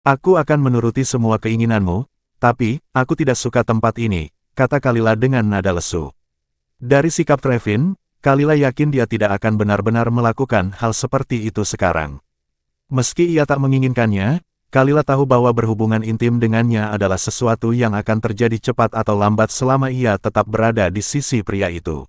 Aku akan menuruti semua keinginanmu, tapi, aku tidak suka tempat ini, kata Kalila dengan nada lesu. Dari sikap Trevin, Kalila yakin dia tidak akan benar-benar melakukan hal seperti itu sekarang. Meski ia tak menginginkannya, Kalila tahu bahwa berhubungan intim dengannya adalah sesuatu yang akan terjadi cepat atau lambat selama ia tetap berada di sisi pria itu.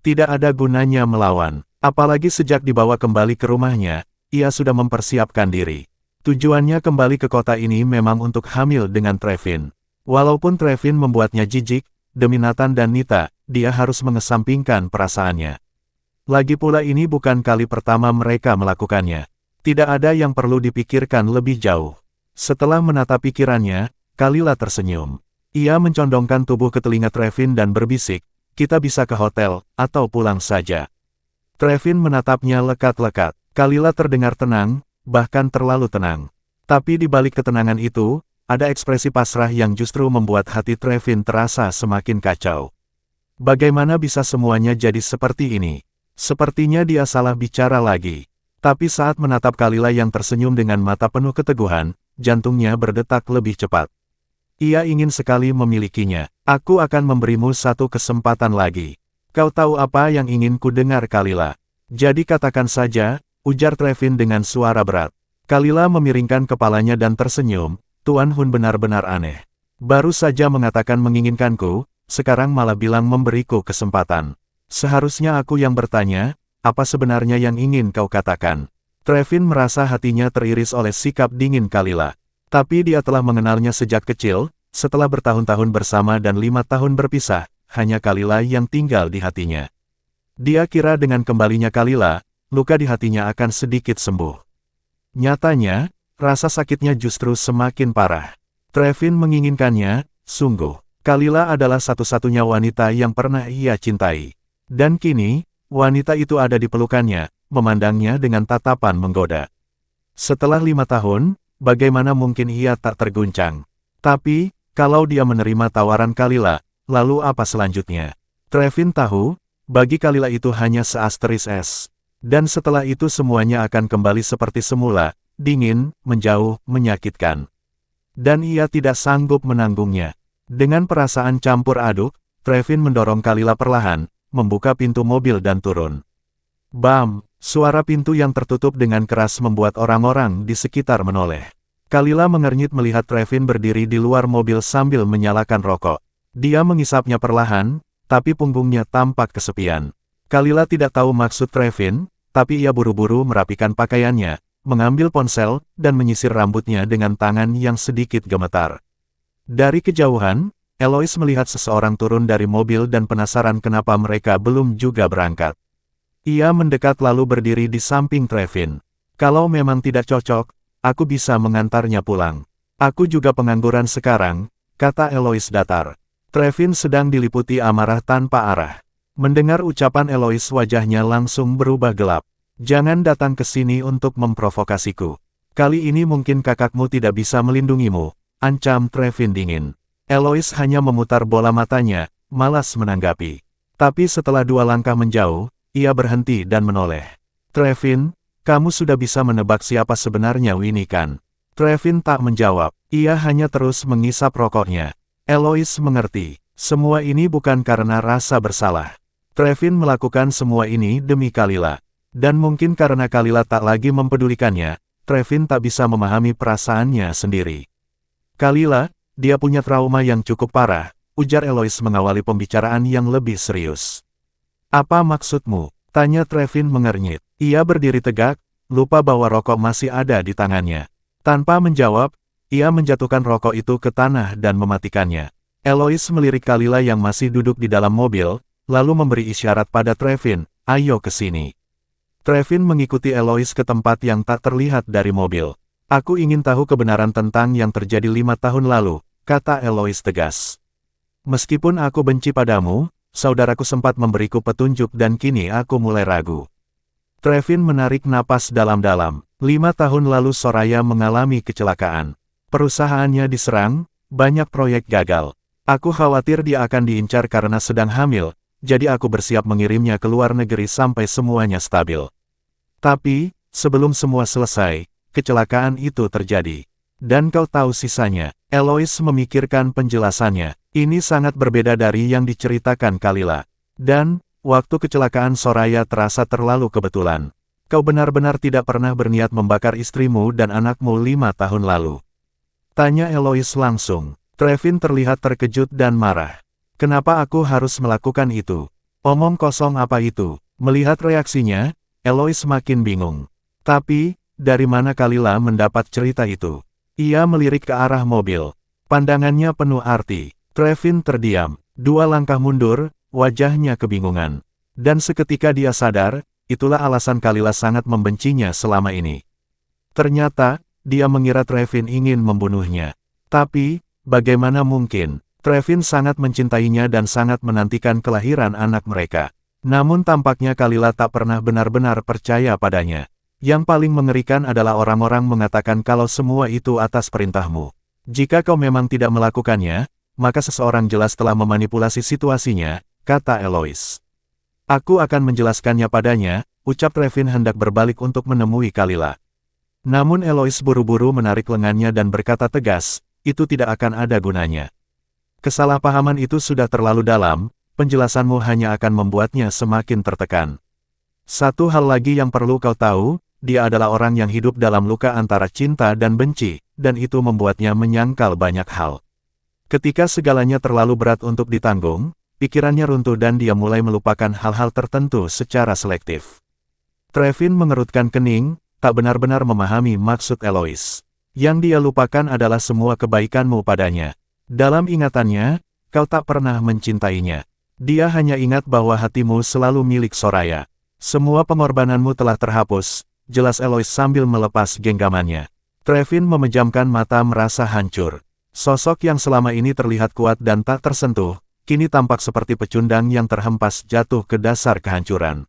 Tidak ada gunanya melawan, apalagi sejak dibawa kembali ke rumahnya, ia sudah mempersiapkan diri. Tujuannya kembali ke kota ini memang untuk hamil dengan Trevin. Walaupun Trevin membuatnya jijik, demi Nathan dan Nita, dia harus mengesampingkan perasaannya. Lagi pula ini bukan kali pertama mereka melakukannya. Tidak ada yang perlu dipikirkan lebih jauh. Setelah menata pikirannya, Kalila tersenyum. Ia mencondongkan tubuh ke telinga Trevin dan berbisik, kita bisa ke hotel, atau pulang saja. Trevin menatapnya lekat-lekat. Kalila terdengar tenang, bahkan terlalu tenang. Tapi di balik ketenangan itu, ada ekspresi pasrah yang justru membuat hati Trevin terasa semakin kacau. Bagaimana bisa semuanya jadi seperti ini? Sepertinya dia salah bicara lagi. Tapi saat menatap Kalila yang tersenyum dengan mata penuh keteguhan, jantungnya berdetak lebih cepat. Ia ingin sekali memilikinya. Aku akan memberimu satu kesempatan lagi. Kau tahu apa yang ingin ku dengar, Kalila? Jadi katakan saja, ujar Trevin dengan suara berat. Kalila memiringkan kepalanya dan tersenyum, Tuan Hun benar-benar aneh. Baru saja mengatakan menginginkanku, sekarang malah bilang memberiku kesempatan. Seharusnya aku yang bertanya, apa sebenarnya yang ingin kau katakan? Trevin merasa hatinya teriris oleh sikap dingin Kalila. Tapi dia telah mengenalnya sejak kecil, setelah bertahun-tahun bersama dan 5 tahun berpisah, hanya Kalila yang tinggal di hatinya. Dia kira dengan kembalinya Kalila, luka di hatinya akan sedikit sembuh. Nyatanya, rasa sakitnya justru semakin parah. Trevin menginginkannya, sungguh. Kalila adalah satu-satunya wanita yang pernah ia cintai. Dan kini, wanita itu ada di pelukannya, memandangnya dengan tatapan menggoda. Setelah 5 tahun, bagaimana mungkin ia tak terguncang? Tapi, kalau dia menerima tawaran Kalila, lalu apa selanjutnya? Trevin tahu, bagi Kalila itu hanya seasteris es. Dan setelah itu semuanya akan kembali seperti semula, dingin, menjauh, menyakitkan. Dan ia tidak sanggup menanggungnya. Dengan perasaan campur aduk, Trevin mendorong Kalila perlahan, membuka pintu mobil dan turun. Bam! Suara pintu yang tertutup dengan keras membuat orang-orang di sekitar menoleh. Kalila mengernyit melihat Trevin berdiri di luar mobil sambil menyalakan rokok. Dia mengisapnya perlahan, tapi punggungnya tampak kesepian. Kalila tidak tahu maksud Trevin, tapi ia buru-buru merapikan pakaiannya, mengambil ponsel, dan menyisir rambutnya dengan tangan yang sedikit gemetar. Dari kejauhan, Eloise melihat seseorang turun dari mobil dan penasaran kenapa mereka belum juga berangkat. Ia mendekat lalu berdiri di samping Trevin. Kalau memang tidak cocok, aku bisa mengantarnya pulang. Aku juga pengangguran sekarang, kata Eloise datar. Trevin sedang diliputi amarah tanpa arah. Mendengar ucapan Eloise wajahnya langsung berubah gelap. Jangan datang ke sini untuk memprovokasiku. Kali ini mungkin kakakmu tidak bisa melindungimu, ancam Trevin dingin. Eloise hanya memutar bola matanya, malas menanggapi. Tapi setelah 2 langkah menjauh, ia berhenti dan menoleh. Trevin, kamu sudah bisa menebak siapa sebenarnya Winnie kan? Trevin tak menjawab, ia hanya terus mengisap rokoknya. Eloise mengerti, semua ini bukan karena rasa bersalah. Trevin melakukan semua ini demi Kalila. Dan mungkin karena Kalila tak lagi mempedulikannya, Trevin tak bisa memahami perasaannya sendiri. Kalila, dia punya trauma yang cukup parah, ujar Eloise mengawali pembicaraan yang lebih serius. Apa maksudmu? Tanya Trevin mengernyit. Ia berdiri tegak, lupa bahwa rokok masih ada di tangannya. Tanpa menjawab, ia menjatuhkan rokok itu ke tanah dan mematikannya. Eloise melirik Kalila yang masih duduk di dalam mobil, lalu memberi isyarat pada Trevin, ayo ke sini. Trevin mengikuti Eloise ke tempat yang tak terlihat dari mobil. Aku ingin tahu kebenaran tentang yang terjadi 5 tahun lalu, kata Eloise tegas. Meskipun aku benci padamu, saudaraku sempat memberiku petunjuk dan kini aku mulai ragu. Trevin menarik napas dalam-dalam. 5 tahun lalu Soraya mengalami kecelakaan. Perusahaannya diserang, banyak proyek gagal. Aku khawatir dia akan diincar karena sedang hamil, jadi aku bersiap mengirimnya ke luar negeri sampai semuanya stabil. Tapi, sebelum semua selesai, kecelakaan itu terjadi. Dan kau tahu sisanya. Eloise memikirkan penjelasannya. Ini sangat berbeda dari yang diceritakan Kalila. Dan, waktu kecelakaan Soraya terasa terlalu kebetulan. Kau benar-benar tidak pernah berniat membakar istrimu dan anakmu 5 tahun lalu. Tanya Eloise langsung. Trevin terlihat terkejut dan marah. Kenapa aku harus melakukan itu? Omong kosong apa itu? Melihat reaksinya, Eloise makin bingung. Tapi, dari mana Kalila mendapat cerita itu? Ia melirik ke arah mobil. Pandangannya penuh arti. Trevin terdiam. 2 langkah mundur, wajahnya kebingungan. Dan seketika dia sadar, itulah alasan Kalila sangat membencinya selama ini. Ternyata, dia mengira Trevin ingin membunuhnya. Tapi, bagaimana mungkin? Trevin sangat mencintainya dan sangat menantikan kelahiran anak mereka. Namun tampaknya Kalila tak pernah benar-benar percaya padanya. Yang paling mengerikan adalah orang-orang mengatakan kalau semua itu atas perintahmu. Jika kau memang tidak melakukannya, maka seseorang jelas telah memanipulasi situasinya, kata Eloise. Aku akan menjelaskannya padanya, ucap Trevin hendak berbalik untuk menemui Kalila. Namun Eloise buru-buru menarik lengannya dan berkata tegas, itu tidak akan ada gunanya. Kesalahpahaman itu sudah terlalu dalam, penjelasanmu hanya akan membuatnya semakin tertekan. Satu hal lagi yang perlu kau tahu, dia adalah orang yang hidup dalam luka antara cinta dan benci, dan itu membuatnya menyangkal banyak hal. Ketika segalanya terlalu berat untuk ditanggung, pikirannya runtuh dan dia mulai melupakan hal-hal tertentu secara selektif. Trevin mengerutkan kening, tak benar-benar memahami maksud Eloise. Yang dia lupakan adalah semua kebaikanmu padanya. Dalam ingatannya, kau tak pernah mencintainya. Dia hanya ingat bahwa hatimu selalu milik Soraya. Semua pengorbananmu telah terhapus, jelas Eloise sambil melepas genggamannya. Trevin memejamkan mata merasa hancur. Sosok yang selama ini terlihat kuat dan tak tersentuh, kini tampak seperti pecundang yang terhempas jatuh ke dasar kehancuran.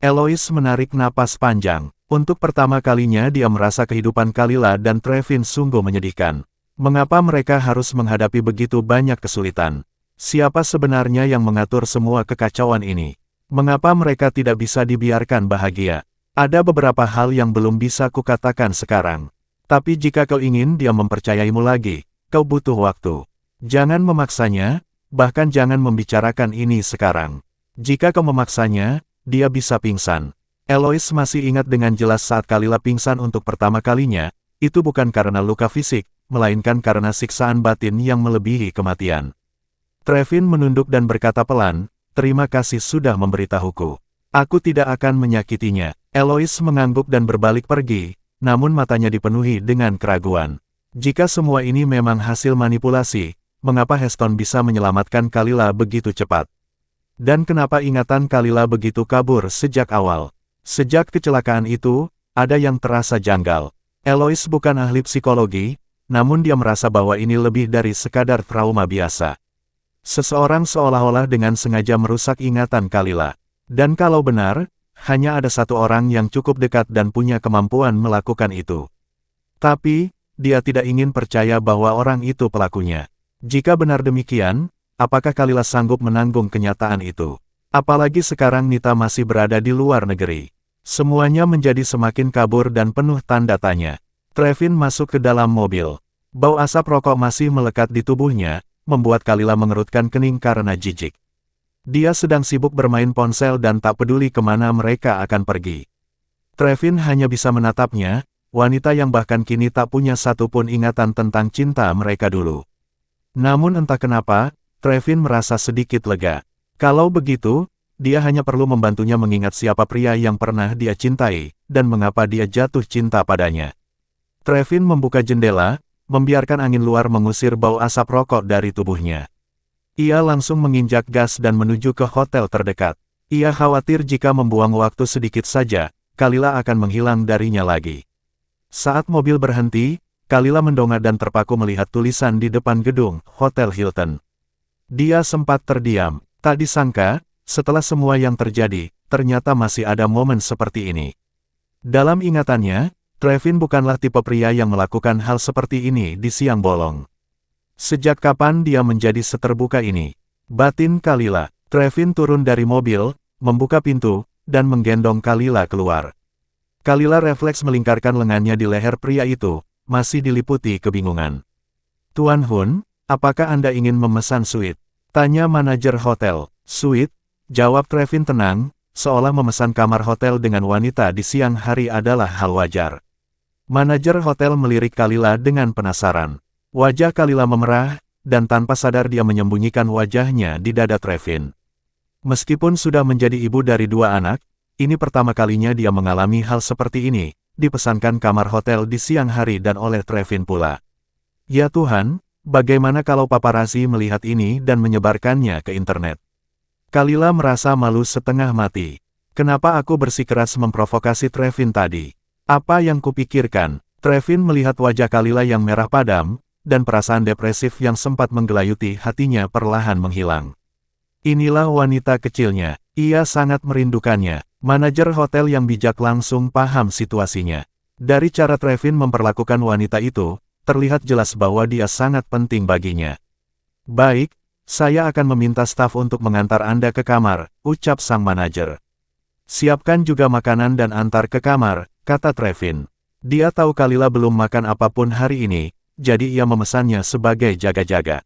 Eloise menarik napas panjang. Untuk pertama kalinya dia merasa kehidupan Kalila dan Trevin sungguh menyedihkan. Mengapa mereka harus menghadapi begitu banyak kesulitan? Siapa sebenarnya yang mengatur semua kekacauan ini? Mengapa mereka tidak bisa dibiarkan bahagia? Ada beberapa hal yang belum bisa kukatakan sekarang. Tapi jika kau ingin dia mempercayaimu lagi, kau butuh waktu. Jangan memaksanya, bahkan jangan membicarakan ini sekarang. Jika kau memaksanya, dia bisa pingsan. Eloise masih ingat dengan jelas saat Kalila pingsan untuk pertama kalinya, itu bukan karena luka fisik, melainkan karena siksaan batin yang melebihi kematian. Trevin menunduk dan berkata pelan, terima kasih sudah memberitahuku. Aku tidak akan menyakitinya. Eloise mengangguk dan berbalik pergi, namun matanya dipenuhi dengan keraguan. Jika semua ini memang hasil manipulasi, mengapa Heston bisa menyelamatkan Kalila begitu cepat? Dan kenapa ingatan Kalila begitu kabur sejak awal? Sejak kecelakaan itu, ada yang terasa janggal. Eloise bukan ahli psikologi, namun dia merasa bahwa ini lebih dari sekadar trauma biasa. Seseorang seolah-olah dengan sengaja merusak ingatan Kalila. Dan kalau benar, hanya ada satu orang yang cukup dekat dan punya kemampuan melakukan itu. Tapi, dia tidak ingin percaya bahwa orang itu pelakunya. Jika benar demikian, apakah Kalila sanggup menanggung kenyataan itu? Apalagi sekarang Nita masih berada di luar negeri. Semuanya menjadi semakin kabur dan penuh tanda tanya. Trevin masuk ke dalam mobil. Bau asap rokok masih melekat di tubuhnya, membuat Kalila mengerutkan kening karena jijik. Dia sedang sibuk bermain ponsel dan tak peduli kemana mereka akan pergi. Trevin hanya bisa menatapnya, wanita yang bahkan kini tak punya satupun ingatan tentang cinta mereka dulu. Namun entah kenapa, Trevin merasa sedikit lega. Kalau begitu, dia hanya perlu membantunya mengingat siapa pria yang pernah dia cintai, dan mengapa dia jatuh cinta padanya. Trevin membuka jendela, membiarkan angin luar mengusir bau asap rokok dari tubuhnya. Ia langsung menginjak gas dan menuju ke hotel terdekat. Ia khawatir jika membuang waktu sedikit saja, Kalila akan menghilang darinya lagi. Saat mobil berhenti, Kalila mendongak dan terpaku melihat tulisan di depan gedung Hotel Hilton. Dia sempat terdiam, tak disangka, setelah semua yang terjadi, ternyata masih ada momen seperti ini. Dalam ingatannya, Trevin bukanlah tipe pria yang melakukan hal seperti ini di siang bolong. Sejak kapan dia menjadi seterbuka ini? Batin Kalila. Trevin turun dari mobil, membuka pintu, dan menggendong Kalila keluar. Kalila refleks melingkarkan lengannya di leher pria itu, masih diliputi kebingungan. Tuan Hun, apakah Anda ingin memesan suite? Tanya manajer hotel. Suite, jawab Trevin tenang, seolah memesan kamar hotel dengan wanita di siang hari adalah hal wajar. Manajer hotel melirik Kalila dengan penasaran. Wajah Kalila memerah, dan tanpa sadar dia menyembunyikan wajahnya di dada Trevin. Meskipun sudah menjadi ibu dari 2 anak, ini pertama kalinya dia mengalami hal seperti ini, dipesankan kamar hotel di siang hari dan oleh Trevin pula. Ya Tuhan, bagaimana kalau paparazzi melihat ini dan menyebarkannya ke internet? Kalila merasa malu setengah mati. Kenapa aku bersikeras memprovokasi Trevin tadi? Apa yang kupikirkan? Trevin melihat wajah Kalila yang merah padam, dan perasaan depresif yang sempat menggelayuti hatinya perlahan menghilang. Inilah wanita kecilnya, ia sangat merindukannya. Manajer hotel yang bijak langsung paham situasinya. Dari cara Trevin memperlakukan wanita itu, terlihat jelas bahwa dia sangat penting baginya. Baik, saya akan meminta staf untuk mengantar Anda ke kamar, ucap sang manajer. Siapkan juga makanan dan antar ke kamar, kata Trevin. Dia tahu Kalila belum makan apapun hari ini, jadi ia memesannya sebagai jaga-jaga.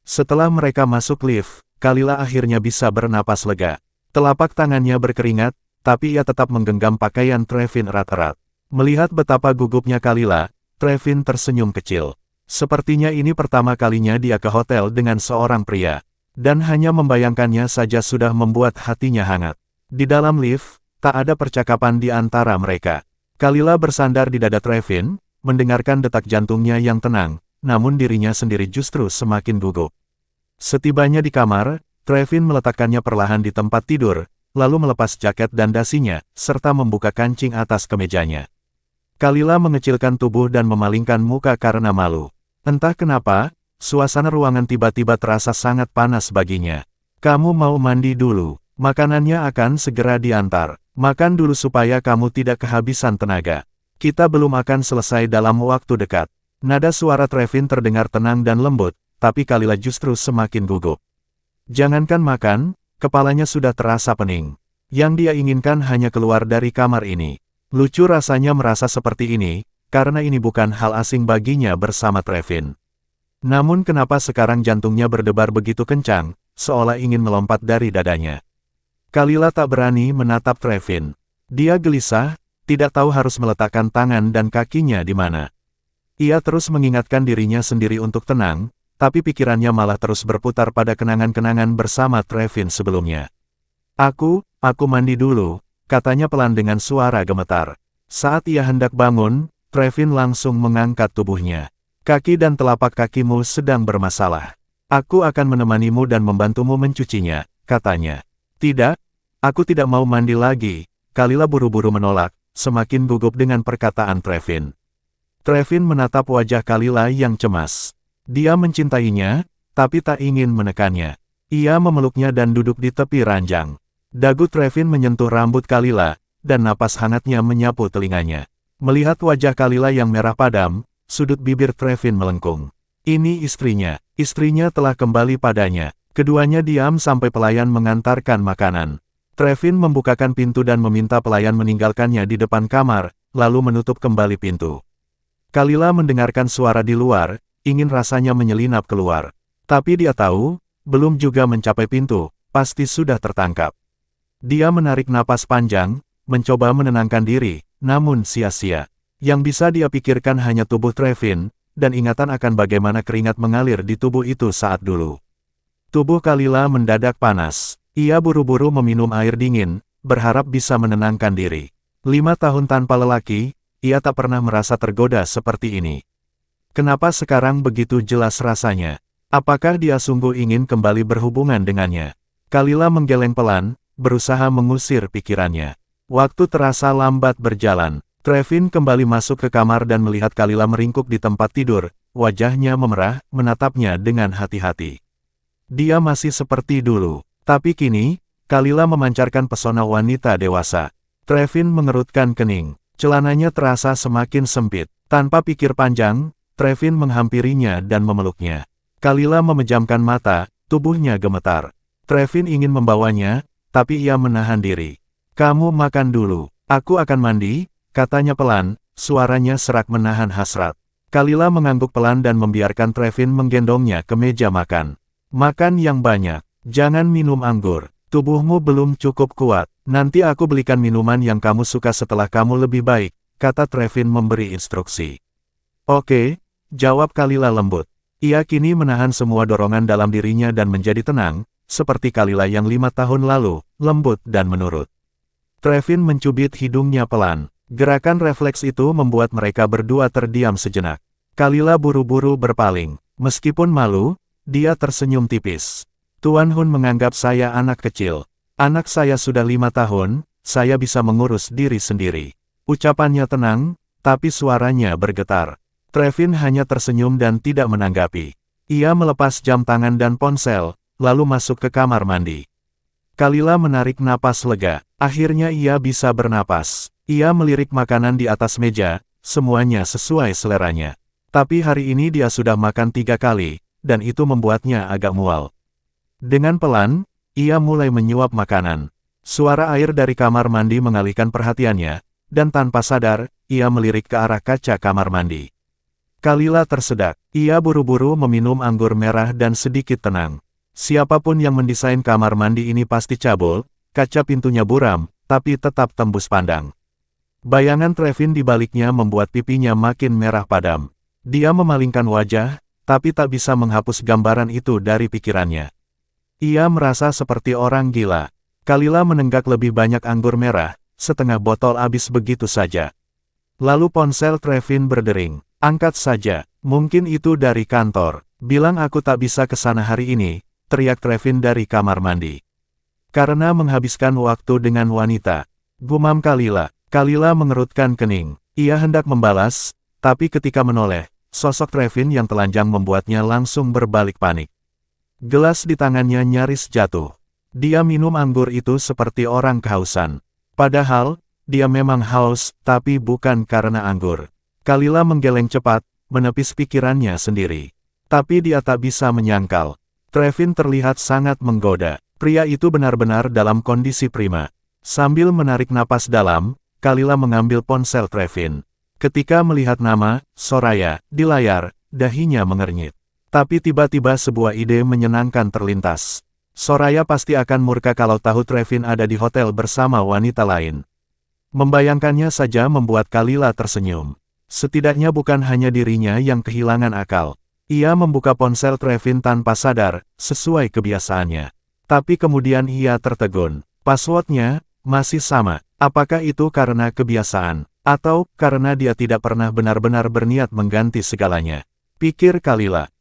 Setelah mereka masuk lift, Kalila akhirnya bisa bernapas lega. Telapak tangannya berkeringat, tapi ia tetap menggenggam pakaian Trevin erat-erat. Melihat betapa gugupnya Kalila, Trevin tersenyum kecil. Sepertinya ini pertama kalinya dia ke hotel dengan seorang pria. Dan hanya membayangkannya saja sudah membuat hatinya hangat. Di dalam lift, tak ada percakapan di antara mereka. Kalila bersandar di dada Trevin, mendengarkan detak jantungnya yang tenang, namun dirinya sendiri justru semakin gugup. Setibanya di kamar, Trevin meletakkannya perlahan di tempat tidur, lalu melepas jaket dan dasinya, serta membuka kancing atas kemejanya. Kalila mengecilkan tubuh dan memalingkan muka karena malu. Entah kenapa, suasana ruangan tiba-tiba terasa sangat panas baginya. Kamu mau mandi dulu, makanannya akan segera diantar. Makan dulu supaya kamu tidak kehabisan tenaga. Kita belum akan selesai dalam waktu dekat. Nada suara Trevin terdengar tenang dan lembut, tapi Kalila justru semakin gugup. Jangankan makan, kepalanya sudah terasa pening. Yang dia inginkan hanya keluar dari kamar ini. Lucu rasanya merasa seperti ini, karena ini bukan hal asing baginya bersama Trevin. Namun kenapa sekarang jantungnya berdebar begitu kencang, seolah ingin melompat dari dadanya. Kalila tak berani menatap Trevin. Dia gelisah, tidak tahu harus meletakkan tangan dan kakinya di mana. Ia terus mengingatkan dirinya sendiri untuk tenang, tapi pikirannya malah terus berputar pada kenangan-kenangan bersama Trevin sebelumnya. Aku mandi dulu, katanya pelan dengan suara gemetar. Saat ia hendak bangun, Trevin langsung mengangkat tubuhnya. Kaki dan telapak kakimu sedang bermasalah. Aku akan menemanimu dan membantumu mencucinya, katanya. Tidak, aku tidak mau mandi lagi. Kalila buru-buru menolak, semakin gugup dengan perkataan Trevin. Trevin menatap wajah Kalila yang cemas. Dia mencintainya, tapi tak ingin menekannya. Ia memeluknya dan duduk di tepi ranjang. Dagu Trevin menyentuh rambut Kalila, dan napas hangatnya menyapu telinganya. Melihat wajah Kalila yang merah padam, sudut bibir Trevin melengkung. Ini istrinya telah kembali padanya. Keduanya diam sampai pelayan mengantarkan makanan. Trevin membukakan pintu dan meminta pelayan meninggalkannya di depan kamar, lalu menutup kembali pintu. Kalila mendengarkan suara di luar, ingin rasanya menyelinap keluar. Tapi dia tahu, belum juga mencapai pintu, pasti sudah tertangkap. Dia menarik napas panjang, mencoba menenangkan diri, namun sia-sia. Yang bisa dia pikirkan hanya tubuh Trevin, dan ingatan akan bagaimana keringat mengalir di tubuh itu saat dulu. Tubuh Kalila mendadak panas. Ia buru-buru meminum air dingin, berharap bisa menenangkan diri. 5 tahun tanpa lelaki, ia tak pernah merasa tergoda seperti ini. Kenapa sekarang begitu jelas rasanya? Apakah dia sungguh ingin kembali berhubungan dengannya? Kalila menggeleng pelan, berusaha mengusir pikirannya. Waktu terasa lambat berjalan. Trevin kembali masuk ke kamar dan melihat Kalila meringkuk di tempat tidur, wajahnya memerah, menatapnya dengan hati-hati. Dia masih seperti dulu, tapi kini, Kalila memancarkan pesona wanita dewasa. Trevin mengerutkan kening, celananya terasa semakin sempit. Tanpa pikir panjang, Trevin menghampirinya dan memeluknya. Kalila memejamkan mata, tubuhnya gemetar. Trevin ingin membawanya, tapi ia menahan diri. Kamu makan dulu, aku akan mandi, katanya pelan, suaranya serak menahan hasrat. Kalila mengangguk pelan dan membiarkan Trevin menggendongnya ke meja makan. Makan yang banyak. Jangan minum anggur. Tubuhmu belum cukup kuat. Nanti aku belikan minuman yang kamu suka setelah kamu lebih baik, kata Trevin memberi instruksi. Oke, jawab Kalila lembut. Ia kini menahan semua dorongan dalam dirinya dan menjadi tenang, seperti Kalila yang 5 tahun lalu, lembut dan menurut. Trevin mencubit hidungnya pelan. Gerakan refleks itu membuat mereka berdua terdiam sejenak. Kalila buru-buru berpaling. Meskipun malu, dia tersenyum tipis. Tuan Hun menganggap saya anak kecil. Anak saya sudah 5 tahun, saya bisa mengurus diri sendiri. Ucapannya tenang, tapi suaranya bergetar. Trevin hanya tersenyum dan tidak menanggapi. Ia melepas jam tangan dan ponsel, lalu masuk ke kamar mandi. Kalila menarik napas lega. Akhirnya ia bisa bernapas. Ia melirik makanan di atas meja, semuanya sesuai seleranya. Tapi hari ini dia sudah makan 3 kali, dan itu membuatnya agak mual. Dengan pelan, ia mulai menyuap makanan. Suara air dari kamar mandi mengalihkan perhatiannya, dan tanpa sadar, ia melirik ke arah kaca kamar mandi. Kalila tersedak. Ia buru-buru meminum anggur merah dan sedikit tenang. Siapapun yang mendesain kamar mandi ini pasti cabul, kaca pintunya buram, tapi tetap tembus pandang. Bayangan Trevin di baliknya membuat pipinya makin merah padam. Dia memalingkan wajah, tapi tak bisa menghapus gambaran itu dari pikirannya. Ia merasa seperti orang gila. Kalila menenggak lebih banyak anggur merah, setengah botol habis begitu saja. Lalu ponsel Trevin berdering. Angkat saja, mungkin itu dari kantor. Bilang aku tak bisa ke sana hari ini, teriak Trevin dari kamar mandi. Karena menghabiskan waktu dengan wanita. Gumam Kalila. Kalila mengerutkan kening. Ia hendak membalas, tapi ketika menoleh, sosok Trevin yang telanjang membuatnya langsung berbalik panik. Gelas di tangannya nyaris jatuh. Dia minum anggur itu seperti orang kehausan. Padahal, dia memang haus, tapi bukan karena anggur. Kalila menggeleng cepat, menepis pikirannya sendiri. Tapi dia tak bisa menyangkal. Trevin terlihat sangat menggoda. Pria itu benar-benar dalam kondisi prima. Sambil menarik napas dalam, Kalila mengambil ponsel Trevin. Ketika melihat nama, Soraya, di layar, dahinya mengernyit. Tapi tiba-tiba sebuah ide menyenangkan terlintas. Soraya pasti akan murka kalau tahu Trevin ada di hotel bersama wanita lain. Membayangkannya saja membuat Kalila tersenyum. Setidaknya bukan hanya dirinya yang kehilangan akal. Ia membuka ponsel Trevin tanpa sadar, sesuai kebiasaannya. Tapi kemudian ia tertegun. Passwordnya masih sama. Apakah itu karena kebiasaan, atau karena dia tidak pernah benar-benar berniat mengganti segalanya? Pikir Kalila.